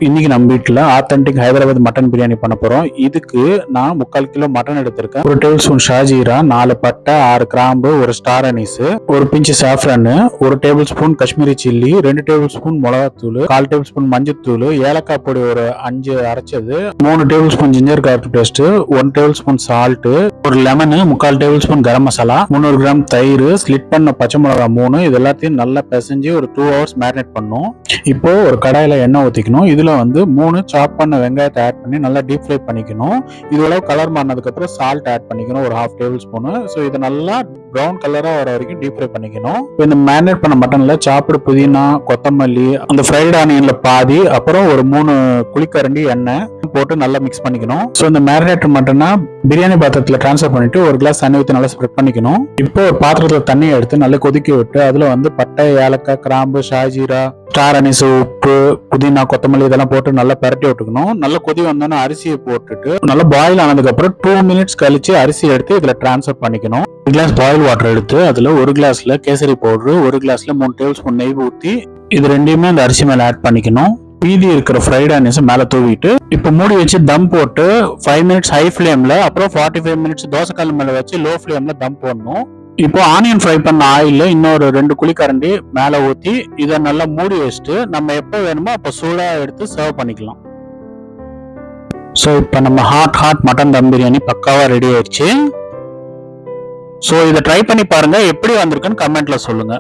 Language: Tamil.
இன்னைக்கு நம்ம வீட்டில் ஆத்தென்டிக் ஹைதராபாத் மட்டன் பிரியாணி பண்ண போகிறோம். இதுக்கு நான் 3/4 கிலோ மட்டன் எடுத்திருக்கேன். 1 டேபிள் ஸ்பூன் ஷாஜீரா, 4 பட்டை, 6 கிராம்பு, 1 star anise, 1 pinch saffron, 1 tablespoon Kashmiri chilli, 2 tablespoon மிளகாத்தூள், 1/4 டேபிள் ஸ்பூன் மஞ்சத்தூள், ஏலக்காய் பொடி ஒரு 5 அரைச்சது, 3 tablespoon ginger garlic paste, 1 tablespoon salt, 1 lemon, 3/4 tablespoon garam masala, 300 gram தயிர், ஸ்லிட் பண்ண பச்சை மிளகா 3, இது எல்லாத்தையும் நல்லா பிசைஞ்சு ஒரு 2 ஹவர்ஸ் மேரினேட் பண்ணும். இப்போ ஒரு கடாயில எண்ணெய் ஊற்றிக்கணும். இதுல வந்து 3 சாப் பண்ண வெங்காயத்தை ஆட் பண்ணி நல்லா டீப் ஃப்ரை பண்ணிக்கணும். இதுவளவு கலர் மாறினதுக்கு அப்புறம் சால்ட் ஆட் பண்ணிக்கணும், ஒரு 1/2 டேபிள் ஸ்பூன். ஸோ இதை நல்லா ப்ரௌன் கலரா வர வரைக்கும் டீப் ஃப்ரை பண்ணிக்கணும். இந்த மேரினேட் பண்ண மட்டன்ல சாப்பிடு புதினா, கொத்தமல்லி, அந்த ஃப்ரைட் ஆனியன்ல பாதி, அப்புறம் ஒரு 3 குழிக்கரண்டி எண்ணெய் போட்டு நல்லா மிக்ஸ் பண்ணிக்கணும். ஸோ இந்த மேரினேட் மட்டனை பிரியாணி பாத்திரத்துல டிரான்ஸ்ஃபர் பண்ணிட்டு ஒரு கிளாஸ் தண்ணி ஊற்றி நல்லா ஸ்ப்ரெட் பண்ணிக்கணும். இப்போ ஒரு பாத்திரத்துல தண்ணியை எடுத்து நல்லா கொதிக்க விட்டு அதுல வந்து பட்டை, ஏலக்காய், கிராம்பு, ஷாஜீரா, ஸ்டார் அனீஸ், உப்பு, புதினா, கொத்தமல்லி இதெல்லாம் போட்டு நல்லா பரட்டி விட்டுக்கணும். நல்லா கொதி வந்தோன்னா அரிசியை போட்டுட்டு நல்லா பாயில் ஆனதுக்கு அப்புறம் 2 மினிட்ஸ் கழிச்சு அரிசி எடுத்து இதுல டிரான்ஸ்ஃபர் பண்ணிக்கணும். 1 கிளாஸ் பாயில் வாட்டர் எடுத்து அதுல 1 கிளாஸ்ல கேசரி பவுடர், 1 கிளாஸ்ல 3 டேபிள் ஸ்பூன் நெய் ஊற்றி இது ரெண்டையுமே அந்த அரிசி மேல ஆட் பண்ணிக்கணும். மீதி இருக்கிற ஃப்ரைட் ஆனியன்ஸ் மேல தூவிட்டு இப்போ மூடி வச்சு தம் போட்டு 5 மினிட்ஸ் ஹை ஃபிளேம்ல, அப்புறம் 45 மினிட்ஸ் தோசைக்கல் மேல வச்சு லோ ஃபிளேம்ல தம் போடணும். இப்போ ஆனியன் ஃப்ரை பண்ண ஆயில இன்னொரு 2 குழிக்கரண்டி மேல ஊத்தி இதை நல்லா மூடி வச்சுட்டு நம்ம எப்போ வேணுமோ அப்போ சூடா எடுத்து சர்வ் பண்ணிக்கலாம். ஸோ இப்போ நம்ம ஹாட் மட்டன் தம் பிரியாணி பக்காவா ரெடி ஆயிடுச்சு. ஸோ இதை ட்ரை பண்ணி பாருங்க, எப்படி வந்திருக்குன்னு கமெண்ட்ல சொல்லுங்க.